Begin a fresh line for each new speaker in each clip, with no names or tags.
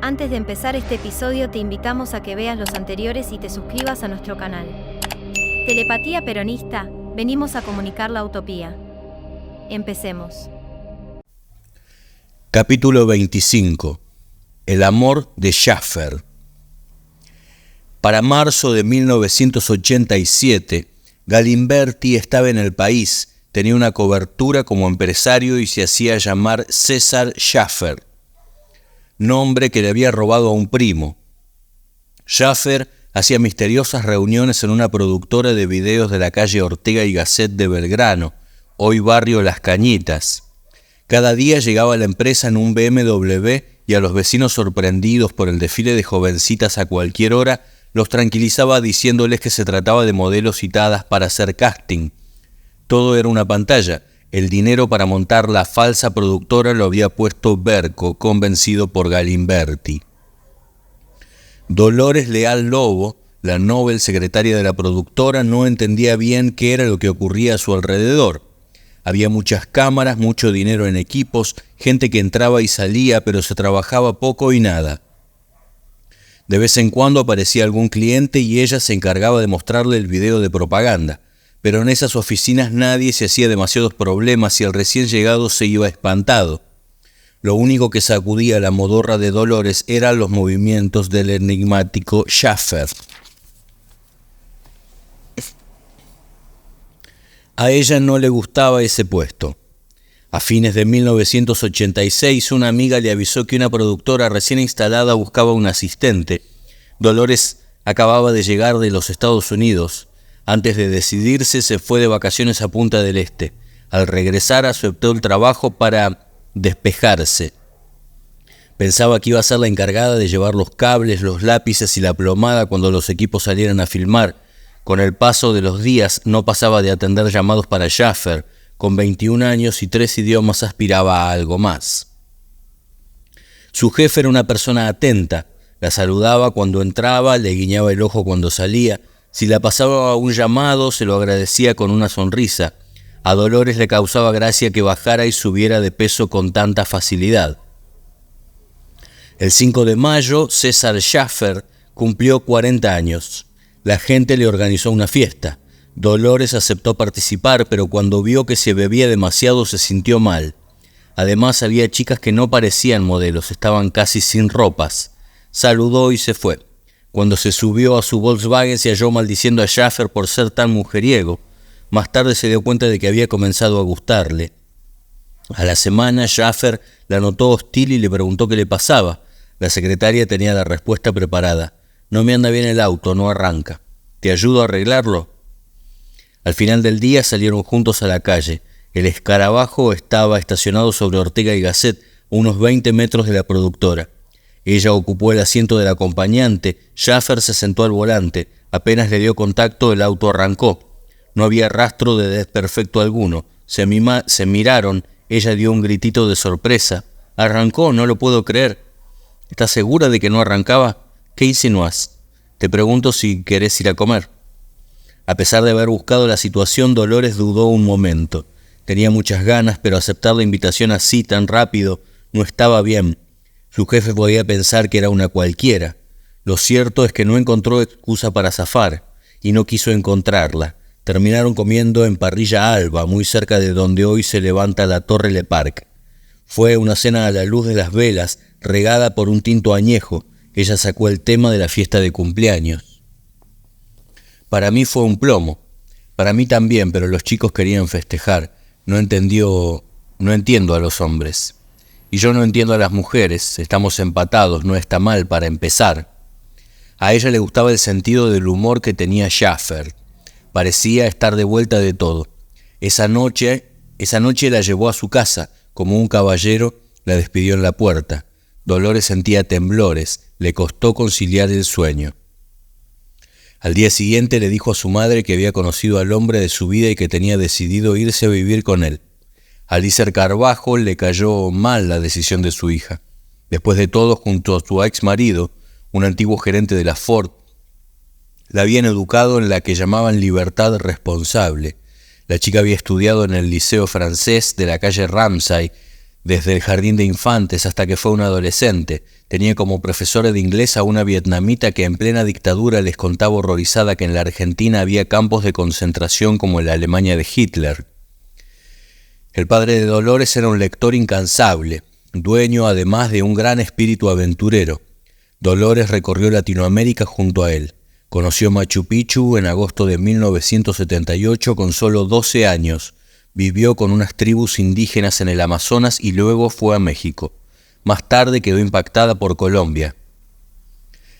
Antes de empezar este episodio te invitamos a que veas los anteriores y te suscribas a nuestro canal. Telepatía Peronista, venimos a comunicar la utopía. Empecemos.
Capítulo 25. El amor de Schaffer. Para marzo de 1987, Galimberti estaba en el país, tenía una cobertura como empresario y se hacía llamar César Schaffer, nombre que le había robado a un primo. Schaffer hacía misteriosas reuniones en una productora de videos de la calle Ortega y Gasset de Belgrano, hoy barrio Las Cañitas. Cada día llegaba a la empresa en un BMW y a los vecinos sorprendidos por el desfile de jovencitas a cualquier hora, los tranquilizaba diciéndoles que se trataba de modelos citadas para hacer casting. Todo era una pantalla. El dinero para montar la falsa productora lo había puesto Berco, convencido por Galimberti. Dolores Leal Lobo, la Nobel secretaria de la productora, no entendía bien qué era lo que ocurría a su alrededor. Había muchas cámaras, mucho dinero en equipos, gente que entraba y salía, pero se trabajaba poco y nada. De vez en cuando aparecía algún cliente y ella se encargaba de mostrarle el video de propaganda. Pero en esas oficinas nadie se hacía demasiados problemas y el recién llegado se iba espantado. Lo único que sacudía la modorra de Dolores eran los movimientos del enigmático Schaffer. A ella no le gustaba ese puesto. A fines de 1986, una amiga le avisó que una productora recién instalada buscaba un asistente. Dolores acababa de llegar de los Estados Unidos. Antes de decidirse, se fue de vacaciones a Punta del Este. Al regresar, aceptó el trabajo para despejarse. Pensaba que iba a ser la encargada de llevar los cables, los lápices y la plomada cuando los equipos salieran a filmar. Con el paso de los días, no pasaba de atender llamados para Schaffer. Con 21 años y 3 idiomas aspiraba a algo más. Su jefe era una persona atenta. La saludaba cuando entraba, le guiñaba el ojo cuando salía. Si la pasaba a un llamado, se lo agradecía con una sonrisa. A Dolores le causaba gracia que bajara y subiera de peso con tanta facilidad. El 5 de mayo, César Schaffer cumplió 40 años. La gente le organizó una fiesta. Dolores aceptó participar, pero cuando vio que se bebía demasiado se sintió mal. Además, había chicas que no parecían modelos, estaban casi sin ropas. Saludó y se fue. Cuando se subió a su Volkswagen se halló maldiciendo a Schaffer por ser tan mujeriego. Más tarde se dio cuenta de que había comenzado a gustarle. A la semana, Schaffer la notó hostil y le preguntó qué le pasaba. La secretaria tenía la respuesta preparada. «No me anda bien el auto, no arranca. ¿Te ayudo a arreglarlo?» Al final del día salieron juntos a la calle. El escarabajo estaba estacionado sobre Ortega y Gasset, a unos 20 metros de la productora. Ella ocupó el asiento del acompañante. Schaffer se sentó al volante. Apenas le dio contacto, el auto arrancó. No había rastro de desperfecto alguno. Se miraron. Ella dio un gritito de sorpresa. «¿Arrancó? No lo puedo creer». «¿Estás segura de que no arrancaba? ¿Qué insinúas? Te pregunto si querés ir a comer». A pesar de haber buscado la situación, Dolores dudó un momento. Tenía muchas ganas, pero aceptar la invitación así tan rápido no estaba bien. Su jefe podía pensar que era una cualquiera. Lo cierto es que no encontró excusa para zafar, y no quiso encontrarla. Terminaron comiendo en Parrilla Alba, muy cerca de donde hoy se levanta la Torre Le Parc. Fue una cena a la luz de las velas, regada por un tinto añejo. Ella sacó el tema de la fiesta de cumpleaños. Para mí fue un plomo. Para mí también, pero los chicos querían festejar. No entiendo a los hombres. Y yo no entiendo a las mujeres. Estamos empatados, no está mal para empezar. A ella le gustaba el sentido del humor que tenía Schaffer. Parecía estar de vuelta de todo. Esa noche la llevó a su casa. Como un caballero, la despidió en la puerta. Dolores sentía temblores. Le costó conciliar el sueño. Al día siguiente le dijo a su madre que había conocido al hombre de su vida y que tenía decidido irse a vivir con él. A Lícer Carbajo le cayó mal la decisión de su hija. Después de todo, junto a su ex marido, un antiguo gerente de la Ford, la habían educado en la que llamaban libertad responsable. La chica había estudiado en el Liceo Francés de la calle Ramsay, desde el jardín de infantes hasta que fue una adolescente. Tenía como profesora de inglés a una vietnamita que en plena dictadura les contaba horrorizada que en la Argentina había campos de concentración como en la Alemania de Hitler. El padre de Dolores era un lector incansable, dueño además de un gran espíritu aventurero. Dolores recorrió Latinoamérica junto a él. Conoció Machu Picchu en agosto de 1978 con solo 12 años. Vivió con unas tribus indígenas en el Amazonas y luego fue a México. Más tarde quedó impactada por Colombia.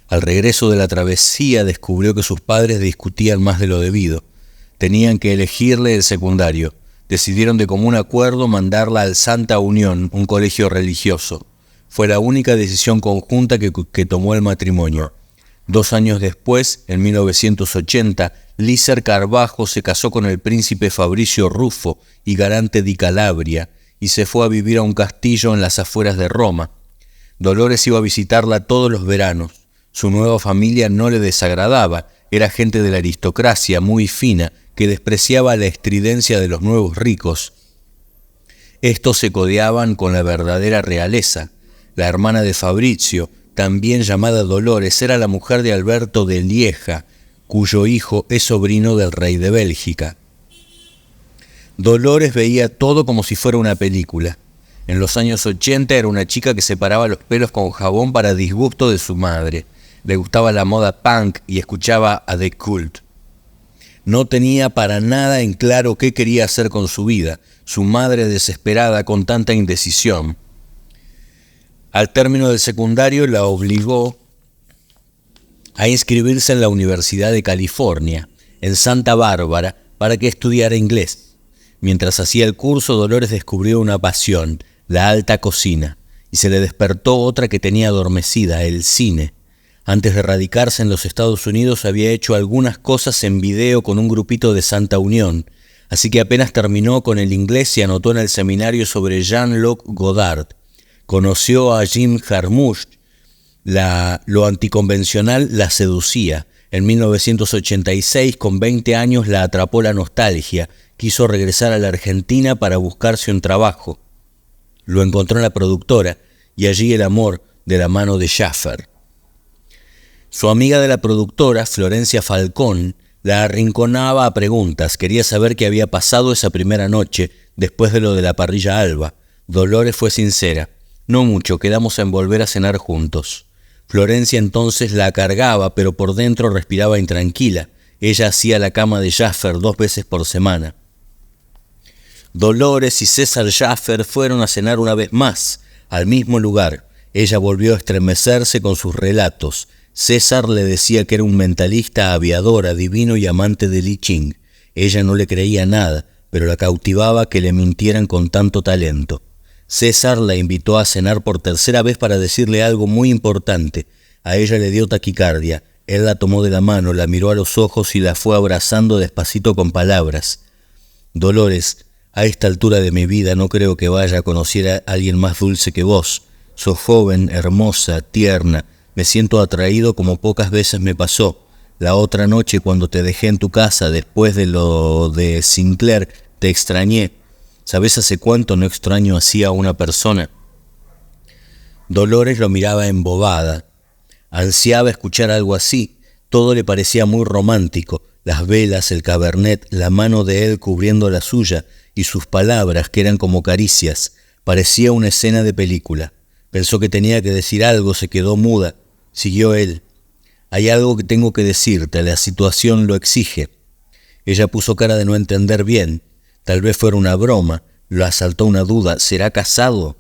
Al regreso de la travesía descubrió que sus padres discutían más de lo debido. Tenían que elegirle el secundario. Decidieron de común acuerdo mandarla al Santa Unión, un colegio religioso. Fue la única decisión conjunta que tomó el matrimonio. 2 años después, en 1980, Lícer Carbajo se casó con el príncipe Fabricio Rufo y Garante di Calabria y se fue a vivir a un castillo en las afueras de Roma. Dolores iba a visitarla todos los veranos. Su nueva familia no le desagradaba, era gente de la aristocracia muy fina que despreciaba la estridencia de los nuevos ricos. Estos se codeaban con la verdadera realeza. La hermana de Fabricio, también llamada Dolores, era la mujer de Alberto de Lieja, cuyo hijo es sobrino del rey de Bélgica. Dolores veía todo como si fuera una película. En los años 80 era una chica que se paraba los pelos con jabón para disgusto de su madre. Le gustaba la moda punk y escuchaba a The Cult. No tenía para nada en claro qué quería hacer con su vida, su madre desesperada con tanta indecisión. Al término del secundario la obligó a inscribirse en la Universidad de California, en Santa Bárbara, para que estudiara inglés. Mientras hacía el curso, Dolores descubrió una pasión, la alta cocina, y se le despertó otra que tenía adormecida, el cine. Antes de radicarse en los Estados Unidos había hecho algunas cosas en video con un grupito de Santa Unión, así que apenas terminó con el inglés se anotó en el seminario sobre Jean-Luc Godard. Conoció a Jim Jarmusch. Lo anticonvencional la seducía. En 1986, con 20 años, la atrapó la nostalgia. Quiso regresar a la Argentina para buscarse un trabajo. Lo encontró en la productora y allí el amor de la mano de Schaffer. Su amiga de la productora, Florencia Falcón, la arrinconaba a preguntas. Quería saber qué había pasado esa primera noche después de lo de la parrilla alba. Dolores fue sincera. No mucho, quedamos en volver a cenar juntos. Florencia entonces la cargaba, pero por dentro respiraba intranquila. Ella hacía la cama de Schaffer 2 veces por semana. Dolores y César Schaffer fueron a cenar una vez más, al mismo lugar. Ella volvió a estremecerse con sus relatos. César le decía que era un mentalista aviador, adivino y amante de Li Ching. Ella no le creía nada, pero la cautivaba que le mintieran con tanto talento. César la invitó a cenar por tercera vez para decirle algo muy importante. A ella le dio taquicardia. Él la tomó de la mano, la miró a los ojos y la fue abrazando despacito con palabras. Dolores, a esta altura de mi vida no creo que vaya a conocer a alguien más dulce que vos. Sos joven, hermosa, tierna. Me siento atraído como pocas veces me pasó. La otra noche cuando te dejé en tu casa después de lo de Sinclair, te extrañé. ¿Sabes hace cuánto no extraño así a una persona? Dolores lo miraba embobada. Ansiaba escuchar algo así. Todo le parecía muy romántico. Las velas, el cabernet, la mano de él cubriendo la suya y sus palabras que eran como caricias. Parecía una escena de película. Pensó que tenía que decir algo, se quedó muda. Siguió él. Hay algo que tengo que decirte, la situación lo exige. Ella puso cara de no entender bien. Tal vez fuera una broma. Lo asaltó una duda. ¿Será casado?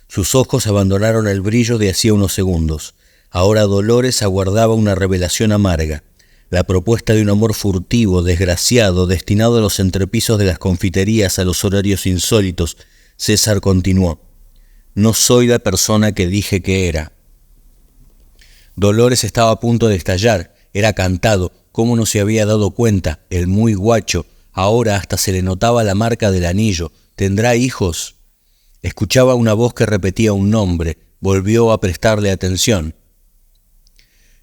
Sus ojos abandonaron el brillo de hacía unos segundos. Ahora Dolores aguardaba una revelación amarga. La propuesta de un amor furtivo, desgraciado, destinado a los entrepisos de las confiterías, a los horarios insólitos. César continuó. No soy la persona que dije que era. Dolores estaba a punto de estallar. Era cantado. ¿Cómo no se había dado cuenta? El muy guacho. Ahora hasta se le notaba la marca del anillo. ¿Tendrá hijos? Escuchaba una voz que repetía un nombre. Volvió a prestarle atención.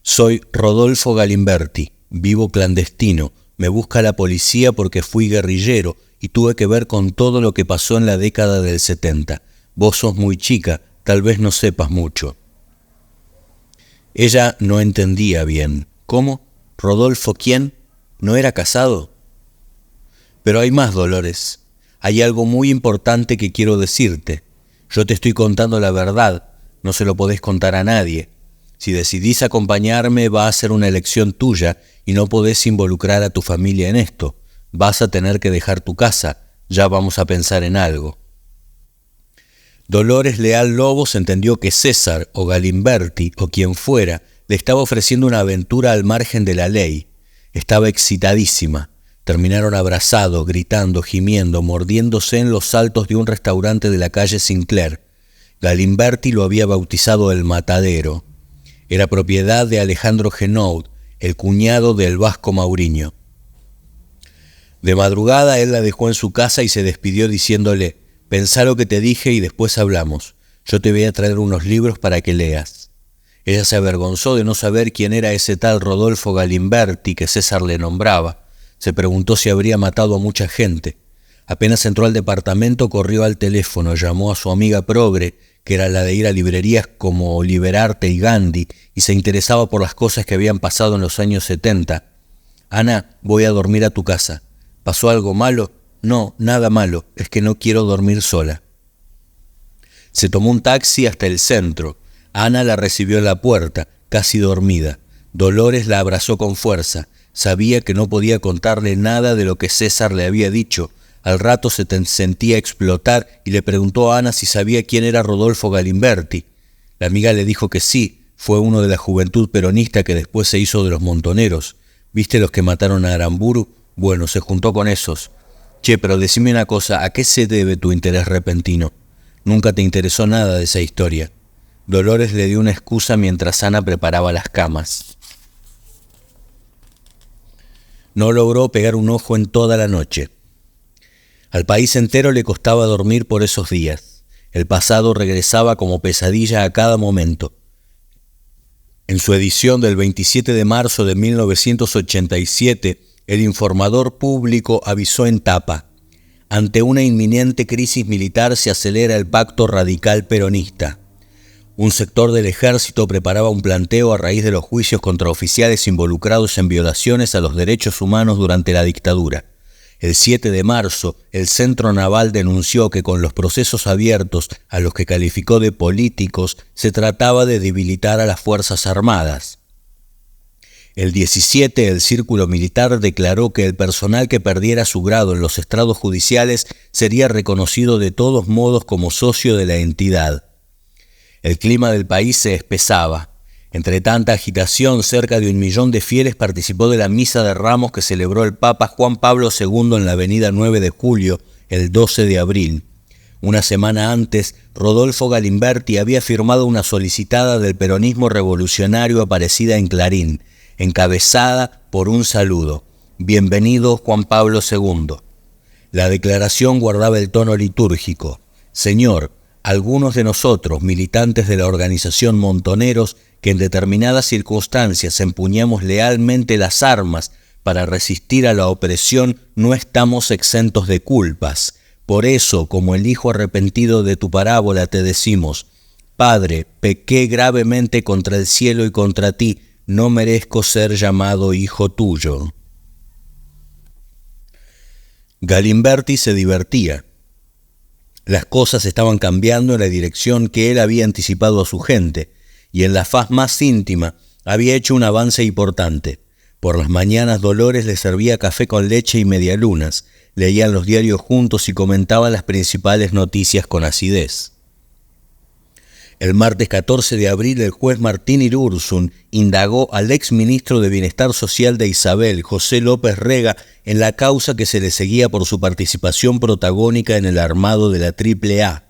Soy Rodolfo Galimberti. Vivo clandestino. Me busca la policía porque fui guerrillero y tuve que ver con todo lo que pasó en la década del 70. Vos sos muy chica, tal vez no sepas mucho. Ella no entendía bien. ¿Cómo? ¿Rodolfo quién? ¿No era casado? Pero hay más, Dolores. Hay algo muy importante que quiero decirte. Yo te estoy contando la verdad, no se lo podés contar a nadie. Si decidís acompañarme va a ser una elección tuya y no podés involucrar a tu familia en esto. Vas a tener que dejar tu casa, ya vamos a pensar en algo. Dolores Leal Lobos entendió que César o Galimberti o quien fuera le estaba ofreciendo una aventura al margen de la ley. Estaba excitadísima. Terminaron abrazados, gritando, gimiendo, mordiéndose en los altos de un restaurante de la calle Sinclair. Galimberti lo había bautizado El Matadero. Era propiedad de Alejandro Genoud, el cuñado del Vasco Mauriño. De madrugada él la dejó en su casa y se despidió diciéndole: «Pensá lo que te dije y después hablamos. Yo te voy a traer unos libros para que leas». Ella se avergonzó de no saber quién era ese tal Rodolfo Galimberti que César le nombraba. Se preguntó si habría matado a mucha gente. Apenas entró al departamento, corrió al teléfono, llamó a su amiga progre, que era la de ir a librerías como Liberarte y Gandhi, y se interesaba por las cosas que habían pasado en los años 70. «Ana, voy a dormir a tu casa. ¿Pasó algo malo?» «No, nada malo, es que no quiero dormir sola». Se tomó un taxi hasta el centro. Ana la recibió en la puerta, casi dormida. Dolores la abrazó con fuerza. Sabía que no podía contarle nada de lo que César le había dicho. Al rato se sentía explotar y le preguntó a Ana si sabía quién era Rodolfo Galimberti. La amiga le dijo que sí, fue uno de la juventud peronista que después se hizo de los montoneros. ¿Viste los que mataron a Aramburu? Bueno, se juntó con esos. Che, pero decime una cosa, ¿a qué se debe tu interés repentino? Nunca te interesó nada de esa historia. Dolores le dio una excusa mientras Ana preparaba las camas. No logró pegar un ojo en toda la noche. Al país entero le costaba dormir por esos días. El pasado regresaba como pesadilla a cada momento. En su edición del 27 de marzo de 1987, el Informador Público avisó en tapa: ante una inminente crisis militar se acelera el pacto radical peronista. Un sector del ejército preparaba un planteo a raíz de los juicios contra oficiales involucrados en violaciones a los derechos humanos durante la dictadura. El 7 de marzo, el Centro Naval denunció que con los procesos abiertos, a los que calificó de políticos, se trataba de debilitar a las Fuerzas Armadas. El 17, el Círculo Militar declaró que el personal que perdiera su grado en los estrados judiciales sería reconocido de todos modos como socio de la entidad. El clima del país se espesaba. Entre tanta agitación, cerca de 1 millón de fieles participó de la misa de Ramos que celebró el Papa Juan Pablo II en la avenida 9 de Julio, el 12 de abril. Una semana antes, Rodolfo Galimberti había firmado una solicitada del peronismo revolucionario aparecida en Clarín, encabezada por un saludo: «Bienvenido Juan Pablo II». La declaración guardaba el tono litúrgico: «Señor, algunos de nosotros, militantes de la organización Montoneros, que en determinadas circunstancias empuñamos lealmente las armas para resistir a la opresión, no estamos exentos de culpas. Por eso, como el hijo arrepentido de tu parábola, te decimos: Padre, pequé gravemente contra el cielo y contra ti, no merezco ser llamado hijo tuyo». Galimberti se divertía. Las cosas estaban cambiando en la dirección que él había anticipado a su gente, y en la faz más íntima había hecho un avance importante. Por las mañanas Dolores le servía café con leche y medialunas, leían los diarios juntos y comentaban las principales noticias con acidez. El martes 14 de abril, el juez Martín Irursun indagó al exministro de Bienestar Social de Isabel, José López Rega, en la causa que se le seguía por su participación protagónica en el armado de la AAA.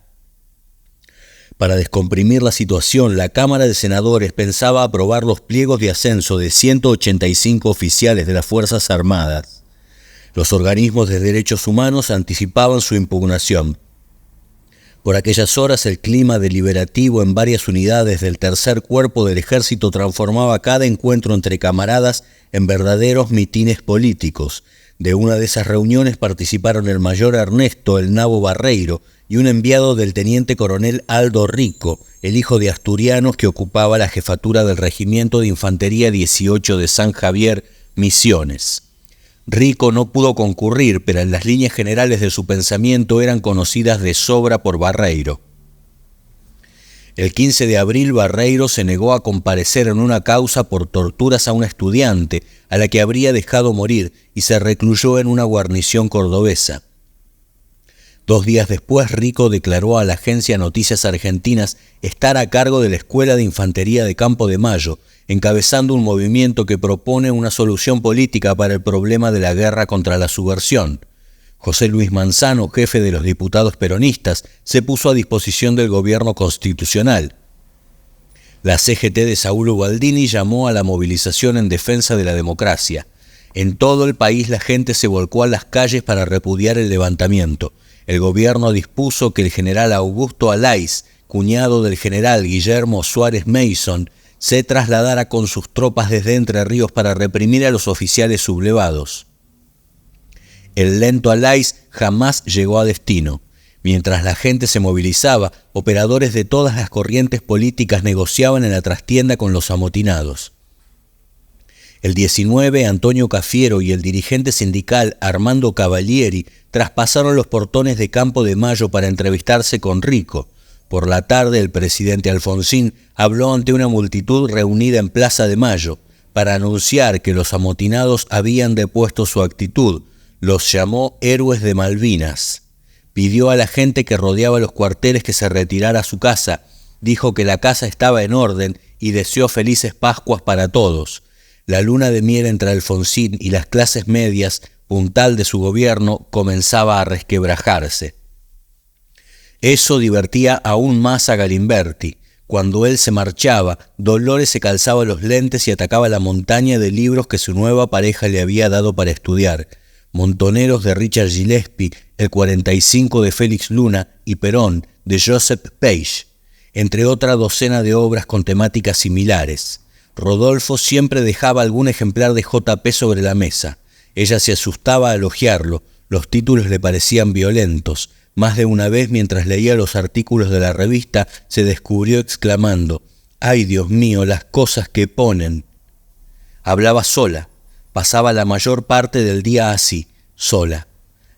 Para descomprimir la situación, la Cámara de Senadores pensaba aprobar los pliegos de ascenso de 185 oficiales de las Fuerzas Armadas. Los organismos de derechos humanos anticipaban su impugnación. Por aquellas horas, el clima deliberativo en varias unidades del tercer cuerpo del ejército transformaba cada encuentro entre camaradas en verdaderos mitines políticos. De una de esas reuniones participaron el mayor Ernesto "El Nabo" Barreiro y un enviado del teniente coronel Aldo Rico, el hijo de asturianos que ocupaba la jefatura del Regimiento de Infantería 18 de San Javier, Misiones. Rico no pudo concurrir, pero en las líneas generales de su pensamiento eran conocidas de sobra por Barreiro. El 15 de abril Barreiro se negó a comparecer en una causa por torturas a una estudiante a la que habría dejado morir y se recluyó en una guarnición cordobesa. 2 días después, Rico declaró a la agencia Noticias Argentinas estar a cargo de la Escuela de Infantería de Campo de Mayo, encabezando un movimiento que propone una solución política para el problema de la guerra contra la subversión. José Luis Manzano, jefe de los diputados peronistas, se puso a disposición del gobierno constitucional. La CGT de Saúl Ubaldini llamó a la movilización en defensa de la democracia. En todo el país la gente se volcó a las calles para repudiar el levantamiento. El gobierno dispuso que el general Augusto Alaiz, cuñado del general Guillermo Suárez Mason, se trasladara con sus tropas desde Entre Ríos para reprimir a los oficiales sublevados. El lento Alaiz jamás llegó a destino. Mientras la gente se movilizaba, operadores de todas las corrientes políticas negociaban en la trastienda con los amotinados. El 19, Antonio Cafiero y el dirigente sindical Armando Cavalieri traspasaron los portones de Campo de Mayo para entrevistarse con Rico. Por la tarde, el presidente Alfonsín habló ante una multitud reunida en Plaza de Mayo para anunciar que los amotinados habían depuesto su actitud. Los llamó héroes de Malvinas. Pidió a la gente que rodeaba los cuarteles que se retirara a su casa. Dijo que la casa estaba en orden y deseó felices Pascuas para todos. La luna de miel entre Alfonsín y las clases medias, puntal de su gobierno, comenzaba a resquebrajarse. Eso divertía aún más a Galimberti. Cuando él se marchaba, Dolores se calzaba los lentes y atacaba la montaña de libros que su nueva pareja le había dado para estudiar. Montoneros de Richard Gillespie, El 45 de Félix Luna y Perón de Joseph Page, entre otra docena de obras con temáticas similares. Rodolfo siempre dejaba algún ejemplar de J.P. sobre la mesa. Ella se asustaba al hojearlo, los títulos le parecían violentos. Más de una vez, mientras leía los artículos de la revista, se descubrió exclamando: «¡Ay, Dios mío, las cosas que ponen!». Hablaba sola. Pasaba la mayor parte del día así, sola.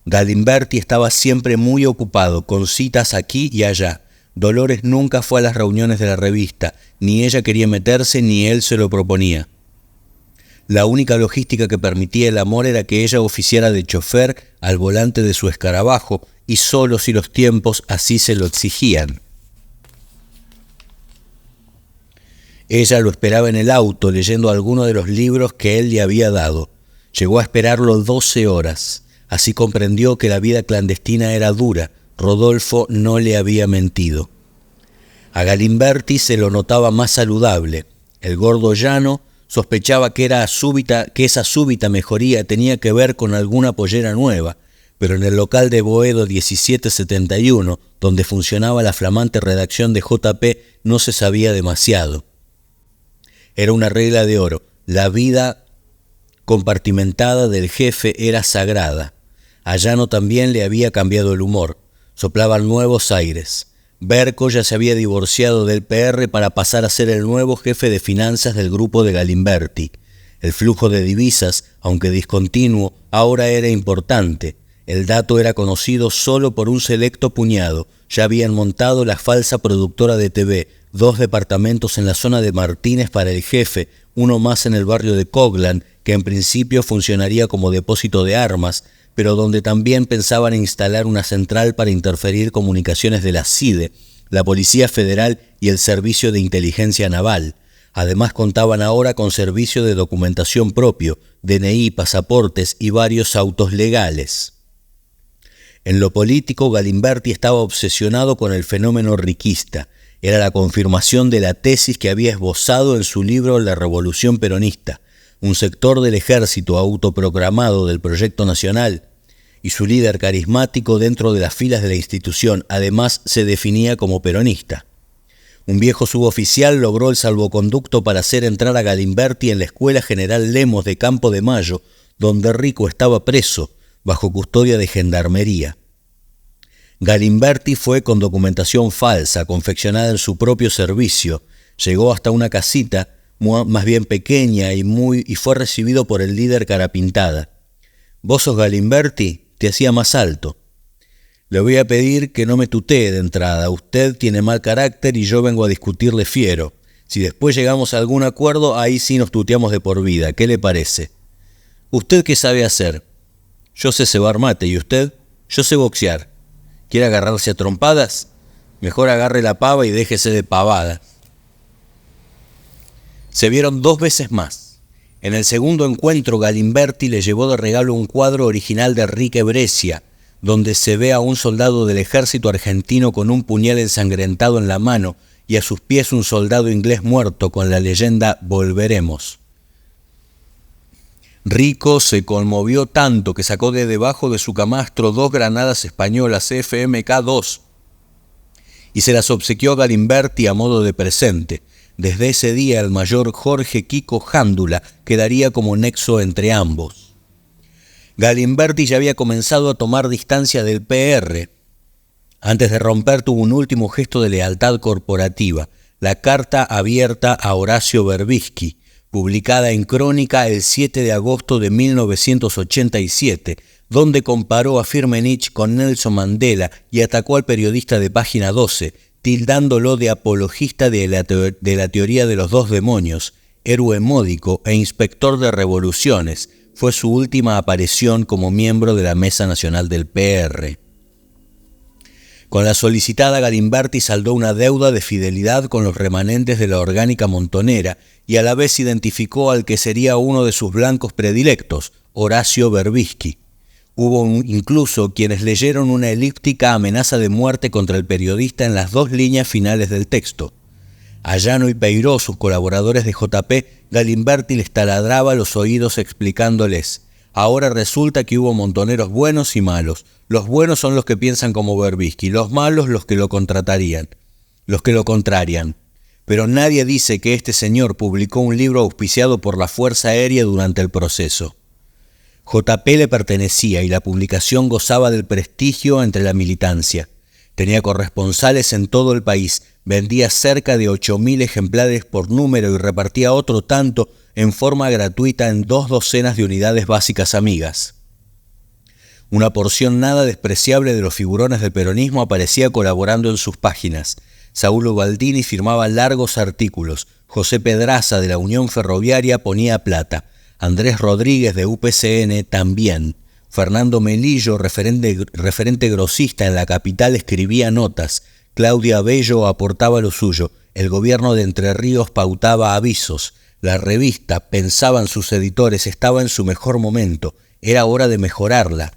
Galimberti estaba siempre muy ocupado, con citas aquí y allá. Dolores nunca fue a las reuniones de la revista, ni ella quería meterse ni él se lo proponía. La única logística que permitía el amor era que ella oficiara de chofer al volante de su escarabajo, y solo si los tiempos así se lo exigían. Ella lo esperaba en el auto leyendo alguno de los libros que él le había dado. Llegó a esperarlo 12 horas. Así comprendió que la vida clandestina era dura. Rodolfo no le había mentido. A Galimberti se lo notaba más saludable. El gordo llano sospechaba que esa súbita mejoría tenía que ver con alguna pollera nueva, pero en el local de Boedo 1771, donde funcionaba la flamante redacción de J.P., no se sabía demasiado. Era una regla de oro. La vida compartimentada del jefe era sagrada. A Llano también le había cambiado el humor. Soplaban nuevos aires. Berco ya se había divorciado del PR para pasar a ser el nuevo jefe de finanzas del grupo de Galimberti. El flujo de divisas, aunque discontinuo, ahora era importante. El dato era conocido solo por un selecto puñado. Ya habían montado la falsa productora de TV, 2 departamentos en la zona de Martínez para el jefe, uno más en el barrio de Coglan, que en principio funcionaría como depósito de armas, pero donde también pensaban instalar una central para interferir comunicaciones de la CIDE, la Policía Federal y el Servicio de Inteligencia Naval. Además contaban ahora con servicio de documentación propio, DNI, pasaportes y varios autos legales. En lo político, Galimberti estaba obsesionado con el fenómeno riquista. Era la confirmación de la tesis que había esbozado en su libro La Revolución Peronista. Un sector del ejército autoproclamado del Proyecto Nacional y su líder carismático dentro de las filas de la institución, además se definía como peronista. Un viejo suboficial logró el salvoconducto para hacer entrar a Galimberti en la Escuela General Lemos de Campo de Mayo, donde Rico estaba preso, bajo custodia de gendarmería. Galimberti fue con documentación falsa, confeccionada en su propio servicio. Llegó hasta una casita, más bien pequeña, y fue recibido por el líder Carapintada. «¿Vos sos Galimberti?», te hacía más alto. «Le voy a pedir que no me tutee de entrada. Usted tiene mal carácter y yo vengo a discutirle fiero. Si después llegamos a algún acuerdo, ahí sí nos tuteamos de por vida. ¿Qué le parece?» «¿Usted qué sabe hacer?». «Yo sé cebar mate. ¿Y usted?». «Yo sé boxear». ¿Quiere agarrarse a trompadas? Mejor agarre la pava y déjese de pavada. Se vieron 2 veces más. En el segundo encuentro, Galimberti le llevó de regalo un cuadro original de Enrique Brescia, donde se ve a un soldado del ejército argentino con un puñal ensangrentado en la mano y a sus pies un soldado inglés muerto con la leyenda «Volveremos». Rico se conmovió tanto que sacó de debajo de su camastro 2 granadas españolas FMK-2 y se las obsequió a Galimberti a modo de presente. Desde ese día el mayor Jorge Kiko Jándula quedaría como nexo entre ambos. Galimberti ya había comenzado a tomar distancia del PR. Antes de romper tuvo un último gesto de lealtad corporativa, la carta abierta a Horacio Berbisky, publicada en Crónica el 7 de agosto de 1987, donde comparó a Firmenich con Nelson Mandela y atacó al periodista de Página 12, tildándolo de apologista de la teoría de los 2 demonios, héroe módico e inspector de revoluciones. Fue su última aparición como miembro de la Mesa Nacional del PR. Con la solicitada, Galimberti saldó una deuda de fidelidad con los remanentes de la orgánica montonera y a la vez identificó al que sería uno de sus blancos predilectos, Horacio Berbisky. Hubo incluso quienes leyeron una elíptica amenaza de muerte contra el periodista en las 2 líneas finales del texto. A Llano y Peiró, sus colaboradores de JP, Galimberti les taladraba los oídos explicándoles: «Ahora resulta que hubo montoneros buenos y malos. Los buenos son los que piensan como Berbisky, los malos los que lo contrarian. Pero nadie dice que este señor publicó un libro auspiciado por la Fuerza Aérea durante el proceso». JP le pertenecía y la publicación gozaba del prestigio entre la militancia. Tenía corresponsales en todo el país, vendía cerca de 8.000 ejemplares por número y repartía otro tanto en forma gratuita en 2 docenas de unidades básicas amigas. Una porción nada despreciable de los figurones del peronismo aparecía colaborando en sus páginas. Saúl Ubaldini firmaba largos artículos, José Pedraza de la Unión Ferroviaria ponía plata, Andrés Rodríguez de UPCN también, Fernando Melillo, referente grosista en la capital, escribía notas, Claudia Bello aportaba lo suyo, el gobierno de Entre Ríos pautaba avisos, la revista, pensaban sus editores, estaba en su mejor momento, era hora de mejorarla.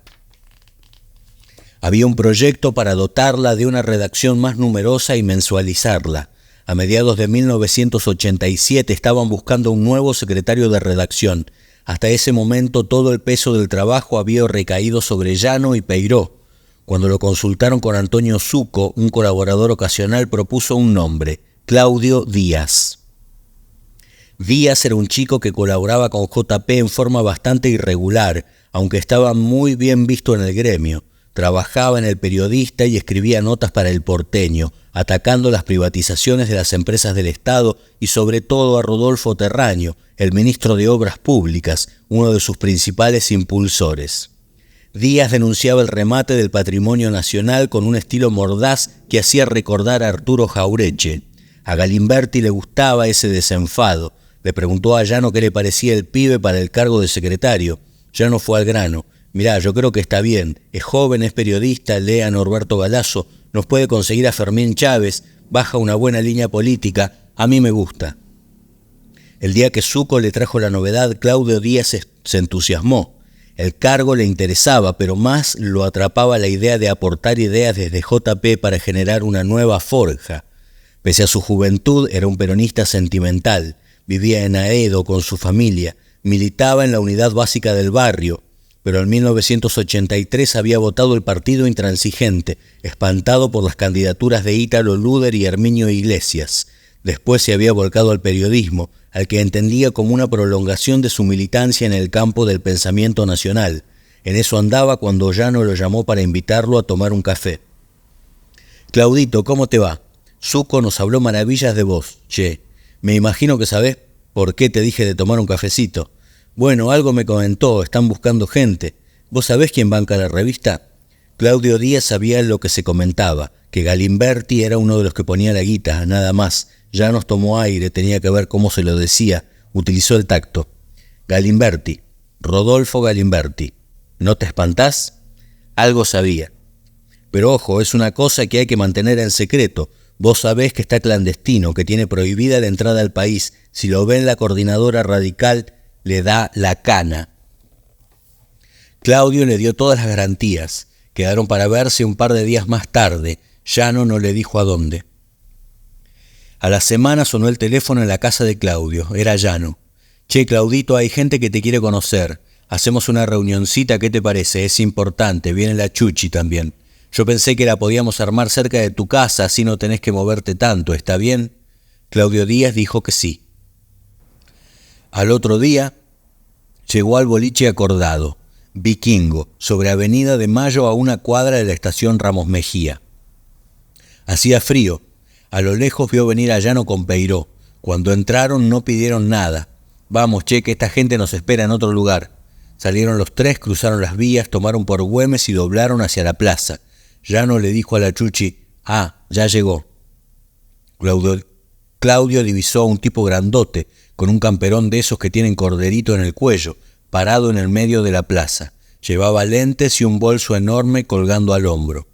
Había un proyecto para dotarla de una redacción más numerosa y mensualizarla. A mediados de 1987 estaban buscando un nuevo secretario de redacción. Hasta ese momento todo el peso del trabajo había recaído sobre Llano y Peiró. Cuando lo consultaron con Antonio Zucco, un colaborador ocasional propuso un nombre: Claudio Díaz. Díaz era un chico que colaboraba con JP en forma bastante irregular, aunque estaba muy bien visto en el gremio. Trabajaba en El Periodista y escribía notas para El Porteño, atacando las privatizaciones de las empresas del Estado y sobre todo a Rodolfo Terraño, el ministro de Obras Públicas, uno de sus principales impulsores. Díaz denunciaba el remate del patrimonio nacional con un estilo mordaz que hacía recordar a Arturo Jaureche. A Galimberti le gustaba ese desenfado. Le preguntó a Llano qué le parecía el pibe para el cargo de secretario. Llano fue al grano. «Mirá, yo creo que está bien. Es joven, es periodista, lee a Norberto Galazo, nos puede conseguir a Fermín Chávez, baja una buena línea política. A mí me gusta». El día que Zucco le trajo la novedad, Claudio Díaz se entusiasmó. El cargo le interesaba, pero más lo atrapaba la idea de aportar ideas desde JP para generar una nueva forja. Pese a su juventud, era un peronista sentimental. Vivía en Aedo con su familia, militaba en la unidad básica del barrio, pero en 1983 había votado el Partido Intransigente, espantado por las candidaturas de Ítalo Luder y Herminio Iglesias. Después se había volcado al periodismo, al que entendía como una prolongación de su militancia en el campo del pensamiento nacional. En eso andaba cuando Llano lo llamó para invitarlo a tomar un café. «Claudito, ¿cómo te va? Zucco nos habló maravillas de vos, che. Me imagino que sabés por qué te dije de tomar un cafecito. Bueno, algo me comentó, están buscando gente. ¿Vos sabés quién banca la revista?» Claudio Díaz sabía lo que se comentaba, que Galimberti era uno de los que ponía la guita, nada más. Ya nos tomó aire, tenía que ver cómo se lo decía, utilizó el tacto. Galimberti, Rodolfo Galimberti. ¿No te espantás? Algo sabía. Pero ojo, es una cosa que hay que mantener en secreto. Vos sabés que está clandestino, que tiene prohibida la entrada al país. Si lo ven la coordinadora radical, le da la cana. Claudio le dio todas las garantías. Quedaron para verse un par de días más tarde. Llano no le dijo a dónde. A la semana sonó el teléfono en la casa de Claudio. Era Llano. «Che, Claudito, hay gente que te quiere conocer. Hacemos una reunioncita, ¿qué te parece? Es importante, viene la Chuchi también. Yo pensé que la podíamos armar cerca de tu casa, así no tenés que moverte tanto, ¿está bien?» Claudio Díaz dijo que sí. Al otro día, llegó al boliche acordado, Vikingo, sobre Avenida de Mayo a una cuadra de la estación Ramos Mejía. Hacía frío. A lo lejos vio venir a Llano con Peiró. Cuando entraron no pidieron nada. «Vamos, che, que esta gente nos espera en otro lugar». Salieron los tres, cruzaron las vías, tomaron por Güemes y doblaron hacia la plaza. Llano le dijo a la Chuchi: «Ah, ya llegó». Claudio divisó a un tipo grandote, con un camperón de esos que tienen corderito en el cuello, parado en el medio de la plaza. Llevaba lentes y un bolso enorme colgando al hombro.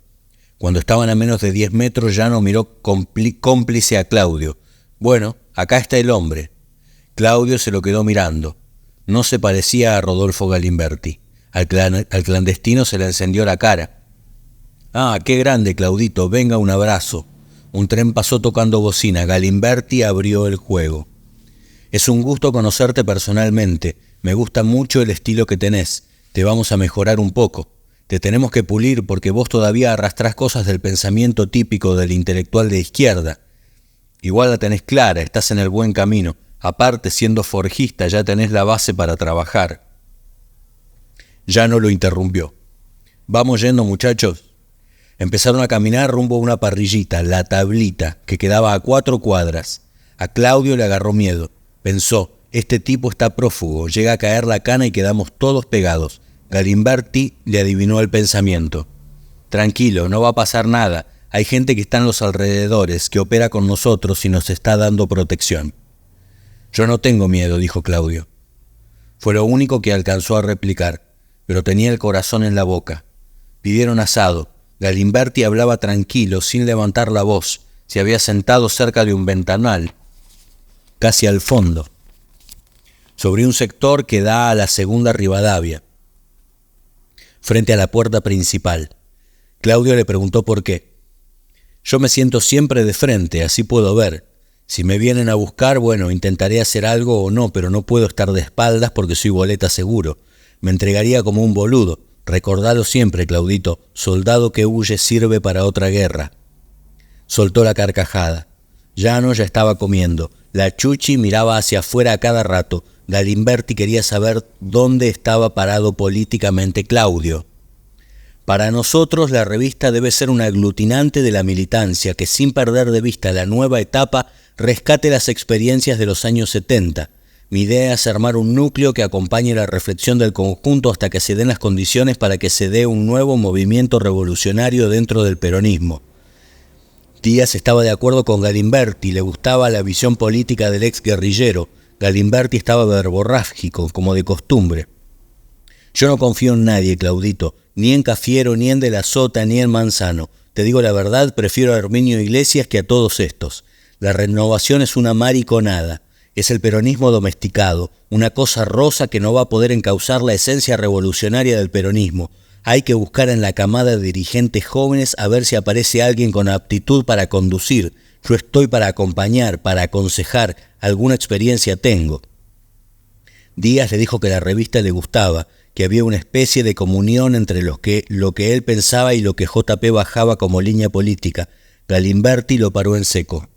Cuando estaban a menos de 10 metros, Llano miró cómplice a Claudio. «Bueno, acá está el hombre». Claudio se lo quedó mirando. No se parecía a Rodolfo Galimberti. Al clandestino se le encendió la cara. «Ah, qué grande, Claudito, venga, un abrazo». Un tren pasó tocando bocina. Galimberti abrió el juego. «Es un gusto conocerte personalmente. Me gusta mucho el estilo que tenés. Te vamos a mejorar un poco. Te tenemos que pulir porque vos todavía arrastrás cosas del pensamiento típico del intelectual de izquierda. Igual la tenés clara, estás en el buen camino. Aparte, siendo forjista, ya tenés la base para trabajar». Llano lo interrumpió. «¿Vamos yendo, muchachos?» Empezaron a caminar rumbo a una parrillita, La Tablita, que quedaba a 4 cuadras. A Claudio le agarró miedo. Pensó: «Este tipo está prófugo, llega a caer la cana y quedamos todos pegados». Galimberti le adivinó el pensamiento. «Tranquilo, no va a pasar nada. Hay gente que está en los alrededores, que opera con nosotros y nos está dando protección». «Yo no tengo miedo», dijo Claudio. Fue lo único que alcanzó a replicar, pero tenía el corazón en la boca. Pidieron asado. Galimberti hablaba tranquilo, sin levantar la voz. Se había sentado cerca de un ventanal, casi al fondo, sobre un sector que da a la segunda Rivadavia, frente a la puerta principal. Claudio le preguntó por qué. «Yo me siento siempre de frente, así puedo ver. Si me vienen a buscar, bueno, intentaré hacer algo o no, pero no puedo estar de espaldas porque soy boleta seguro. Me entregaría como un boludo. Recordalo siempre, Claudito, soldado que huye sirve para otra guerra». Soltó la carcajada. Llano ya estaba comiendo. La Chuchi miraba hacia afuera a cada rato. Galimberti quería saber dónde estaba parado políticamente Claudio. «Para nosotros la revista debe ser un aglutinante de la militancia que, sin perder de vista la nueva etapa, rescate las experiencias de los años 70. Mi idea es armar un núcleo que acompañe la reflexión del conjunto hasta que se den las condiciones para que se dé un nuevo movimiento revolucionario dentro del peronismo». Díaz estaba de acuerdo con Galimberti, le gustaba la visión política del ex guerrillero. Galimberti estaba verborrágico, como de costumbre. «Yo no confío en nadie, Claudito, ni en Cafiero, ni en De la Sota, ni en Manzano. Te digo la verdad, prefiero a Herminio Iglesias que a todos estos. La renovación es una mariconada. Es el peronismo domesticado, una cosa rosa que no va a poder encauzar la esencia revolucionaria del peronismo. Hay que buscar en la camada de dirigentes jóvenes a ver si aparece alguien con aptitud para conducir. Yo estoy para acompañar, para aconsejar, alguna experiencia tengo». Díaz le dijo que la revista le gustaba, que había una especie de comunión entre lo que él pensaba y lo que JP bajaba como línea política. Galimberti lo paró en seco.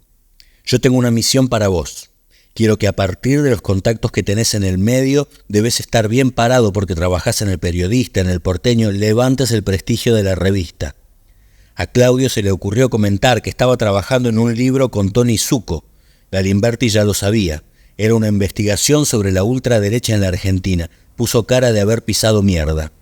«Yo tengo una misión para vos. Quiero que a partir de los contactos que tenés en el medio, debes estar bien parado porque trabajás en El Periodista, en El Porteño, levantes el prestigio de la revista. A Claudio se le ocurrió comentar que estaba trabajando en un libro con Tony Zucco. Galimberti ya lo sabía. Era una investigación sobre la ultraderecha en la Argentina. Puso cara de haber pisado mierda.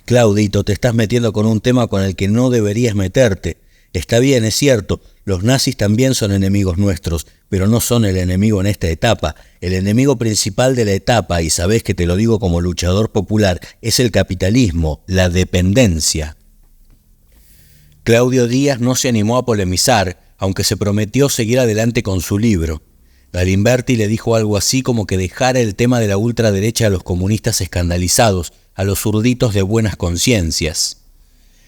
Claudito, te estás metiendo con un tema con el que no deberías meterte. Está bien, es cierto, los nazis también son enemigos nuestros, pero no son el enemigo en esta etapa. El enemigo principal de la etapa, y sabés que te lo digo como luchador popular, es el capitalismo, la dependencia. Claudio Díaz no se animó a polemizar, aunque se prometió seguir adelante con su libro. Galimberti le dijo algo así como que dejara el tema de la ultraderecha a los comunistas escandalizados, a los zurditos de buenas conciencias.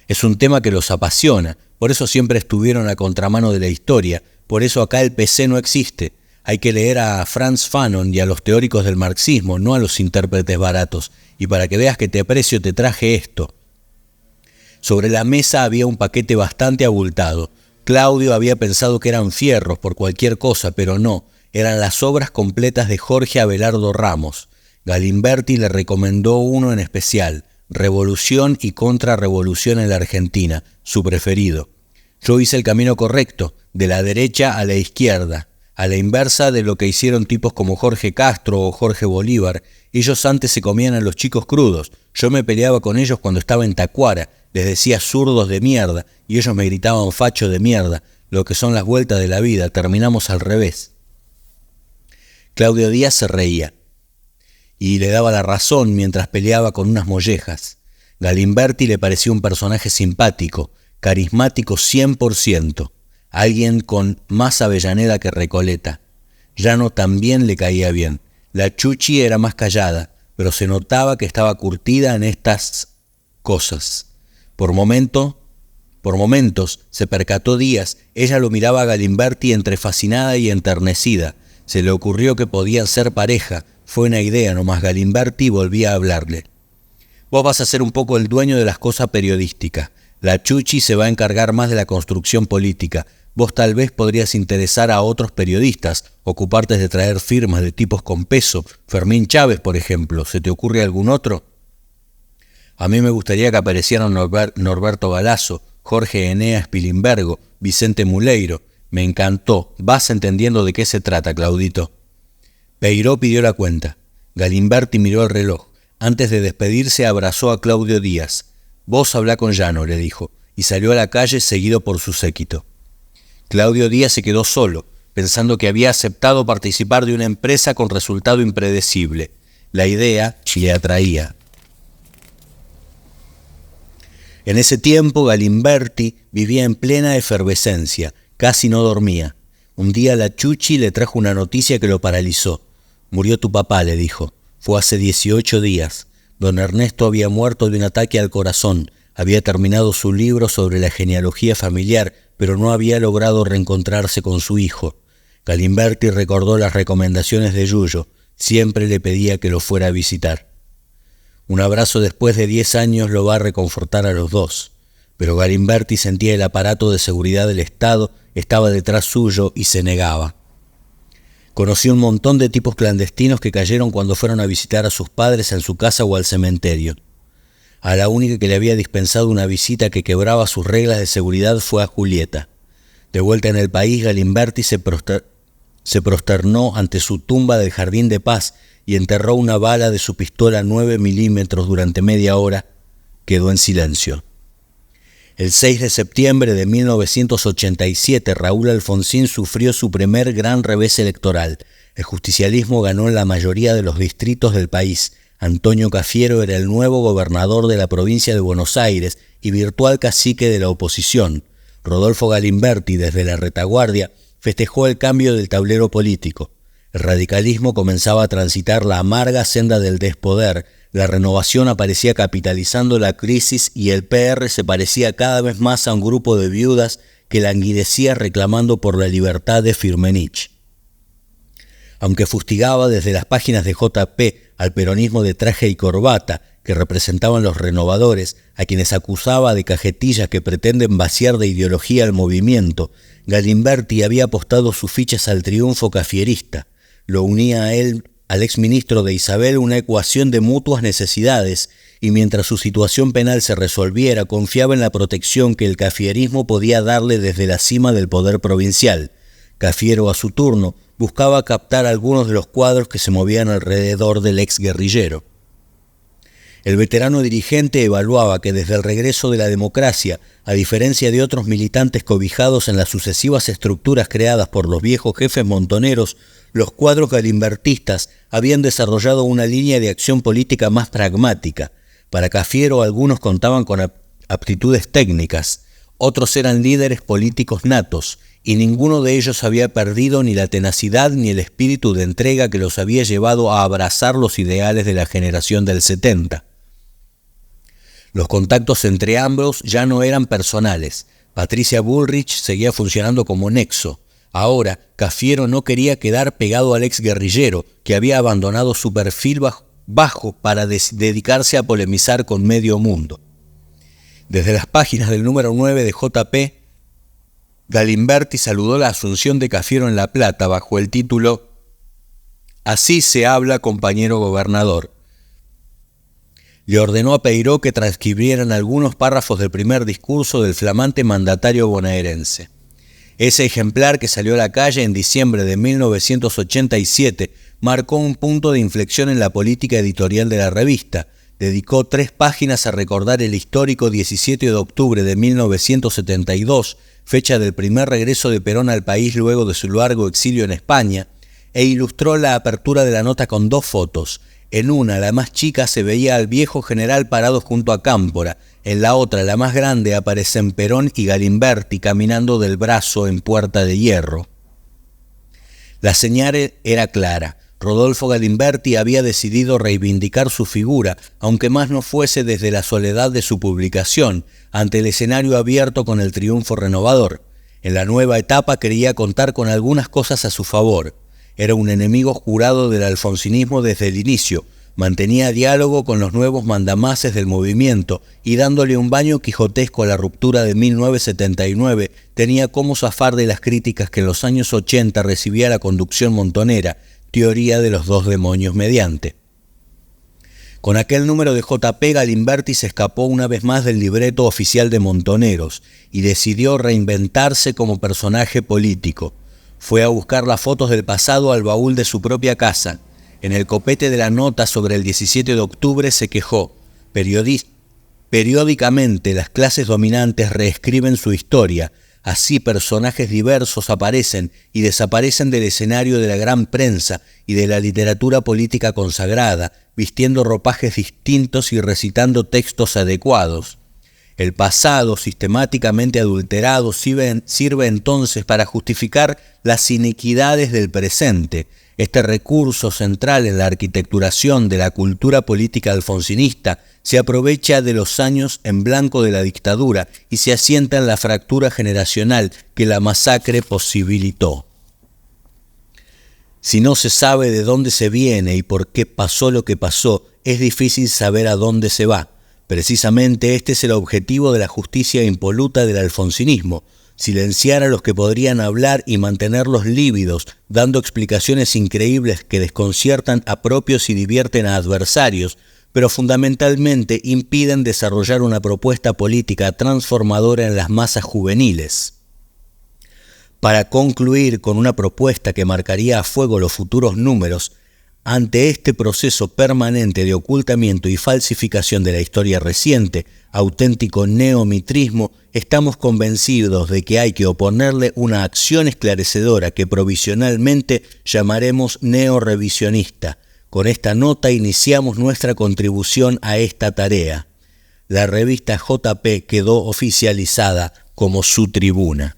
Es un tema que los apasiona, por eso siempre estuvieron a contramano de la historia, por eso acá el PC no existe. Hay que leer a Franz Fanon y a los teóricos del marxismo, no a los intérpretes baratos. Y para que veas que te aprecio te traje esto. Sobre la mesa había un paquete bastante abultado. Claudio había pensado que eran fierros por cualquier cosa, pero no, eran las obras completas de Jorge Abelardo Ramos. Galimberti le recomendó uno en especial, Revolución y Contrarrevolución en la Argentina, su preferido. Yo hice el camino correcto, de la derecha a la izquierda, a la inversa de lo que hicieron tipos como Jorge Castro o Jorge Bolívar. Ellos antes se comían a los chicos crudos, yo me peleaba con ellos cuando estaba en Tacuara, les decía zurdos de mierda y ellos me gritaban facho de mierda, lo que son las vueltas de la vida, terminamos al revés. Claudio Díaz se reía y le daba la razón mientras peleaba con unas mollejas. Galimberti le parecía un personaje simpático, carismático 100%, alguien con más Avellaneda que Recoleta. Llano también le caía bien. La Chuchi era más callada, pero se notaba que estaba curtida en estas cosas. Por momentos se percató Díaz, ella lo miraba a Galimberti entre fascinada y enternecida. Se le ocurrió que podían ser pareja. Fue una idea nomás. Galimberti volvía a hablarle. Vos vas a ser un poco el dueño de las cosas periodísticas. La Chuchi se va a encargar más de la construcción política. Vos tal vez podrías interesar a otros periodistas, ocuparte de traer firmas de tipos con peso. Fermín Chávez, por ejemplo. ¿Se te ocurre algún otro? A mí me gustaría que aparecieran Norberto Galazo, Jorge Eneas Pilimbergo, Vicente Muleiro. Me encantó. Vas entendiendo de qué se trata, Claudito. Peiró pidió la cuenta. Galimberti miró el reloj. Antes de despedirse abrazó a Claudio Díaz. Vos hablá con Llano, le dijo, y salió a la calle seguido por su séquito. Claudio Díaz se quedó solo, pensando que había aceptado participar de una empresa con resultado impredecible. La idea le atraía. En ese tiempo Galimberti vivía en plena efervescencia, casi no dormía. Un día la Chuchi le trajo una noticia que lo paralizó. Murió tu papá, le dijo. Fue hace 18 días. Don Ernesto había muerto de un ataque al corazón. Había terminado su libro sobre la genealogía familiar, pero no había logrado reencontrarse con su hijo. Galimberti recordó las recomendaciones de Yuyo. Siempre le pedía que lo fuera a visitar. Un abrazo después de 10 años lo va a reconfortar a los dos. Pero Galimberti sentía el aparato de seguridad del Estado, estaba detrás suyo y se negaba. Conocí un montón de tipos clandestinos que cayeron cuando fueron a visitar a sus padres en su casa o al cementerio. A la única que le había dispensado una visita que quebraba sus reglas de seguridad fue a Julieta. De vuelta en el país, Galimberti se prosternó ante su tumba del Jardín de Paz y enterró una bala de su pistola 9 milímetros durante media hora. Quedó en silencio. El 6 de septiembre de 1987, Raúl Alfonsín sufrió su primer gran revés electoral. El justicialismo ganó la mayoría de los distritos del país. Antonio Cafiero era el nuevo gobernador de la provincia de Buenos Aires y virtual cacique de la oposición. Rodolfo Galimberti, desde la retaguardia, festejó el cambio del tablero político. El radicalismo comenzaba a transitar la amarga senda del despoder. La renovación aparecía capitalizando la crisis y el PR se parecía cada vez más a un grupo de viudas que languidecía reclamando por la libertad de Firmenich. Aunque fustigaba desde las páginas de JP al peronismo de traje y corbata que representaban los renovadores, a quienes acusaba de cajetillas que pretenden vaciar de ideología al movimiento, Galimberti había apostado sus fichas al triunfo cafierista. Lo unía a él, al exministro de Isabel, una ecuación de mutuas necesidades, y mientras su situación penal se resolviera, confiaba en la protección que el cafierismo podía darle desde la cima del poder provincial. Cafiero, a su turno, buscaba captar algunos de los cuadros que se movían alrededor del exguerrillero. El veterano dirigente evaluaba que desde el regreso de la democracia, a diferencia de otros militantes cobijados en las sucesivas estructuras creadas por los viejos jefes montoneros, los cuadros galimbertistas habían desarrollado una línea de acción política más pragmática. Para Cafiero, algunos contaban con aptitudes técnicas, otros eran líderes políticos natos, y ninguno de ellos había perdido ni la tenacidad ni el espíritu de entrega que los había llevado a abrazar los ideales de la generación del 70. Los contactos entre ambos ya no eran personales. Patricia Bullrich seguía funcionando como nexo. Ahora, Cafiero no quería quedar pegado al exguerrillero, que había abandonado su perfil bajo para dedicarse a polemizar con medio mundo. Desde las páginas del número 9 de JP, Galimberti saludó la asunción de Cafiero en La Plata bajo el título «Así se habla, compañero gobernador». Le ordenó a Peiró que transcribieran algunos párrafos del primer discurso del flamante mandatario bonaerense. Ese ejemplar, que salió a la calle en diciembre de 1987, marcó un punto de inflexión en la política editorial de la revista. Dedicó 3 páginas a recordar el histórico 17 de octubre de 1972, fecha del primer regreso de Perón al país luego de su largo exilio en España, e ilustró la apertura de la nota con 2 fotos. En una, la más chica, se veía al viejo general parado junto a Cámpora. En la otra, la más grande, aparecen Perón y Galimberti caminando del brazo en Puerta de Hierro. La señal era clara. Rodolfo Galimberti había decidido reivindicar su figura, aunque más no fuese desde la soledad de su publicación, ante el escenario abierto con el triunfo renovador. En la nueva etapa quería contar con algunas cosas a su favor. Era un enemigo jurado del alfonsinismo desde el inicio, mantenía diálogo con los nuevos mandamases del movimiento y, dándole un baño quijotesco a la ruptura de 1979, tenía cómo zafar de las críticas que en los años 80 recibía la conducción montonera, teoría de los 2 demonios mediante. Con aquel número de JP, Galimberti se escapó una vez más del libreto oficial de Montoneros y decidió reinventarse como personaje político. Fue a buscar las fotos del pasado al baúl de su propia casa. En el copete de la nota sobre el 17 de octubre se quejó: periódicamente las clases dominantes reescriben su historia. Así personajes diversos aparecen y desaparecen del escenario de la gran prensa y de la literatura política consagrada, vistiendo ropajes distintos y recitando textos adecuados. El pasado, sistemáticamente adulterado, sirve entonces para justificar las iniquidades del presente. Este recurso central en la arquitecturación de la cultura política alfonsinista se aprovecha de los años en blanco de la dictadura y se asienta en la fractura generacional que la masacre posibilitó. Si no se sabe de dónde se viene y por qué pasó lo que pasó, es difícil saber a dónde se va. Precisamente este es el objetivo de la justicia impoluta del alfonsinismo: silenciar a los que podrían hablar y mantenerlos lívidos, dando explicaciones increíbles que desconciertan a propios y divierten a adversarios, pero fundamentalmente impiden desarrollar una propuesta política transformadora en las masas juveniles. Para concluir con una propuesta que marcaría a fuego los futuros números, ante este proceso permanente de ocultamiento y falsificación de la historia reciente, auténtico neomitrismo, estamos convencidos de que hay que oponerle una acción esclarecedora que provisionalmente llamaremos neorevisionista. Con esta nota iniciamos nuestra contribución a esta tarea. La revista JP quedó oficializada como su tribuna.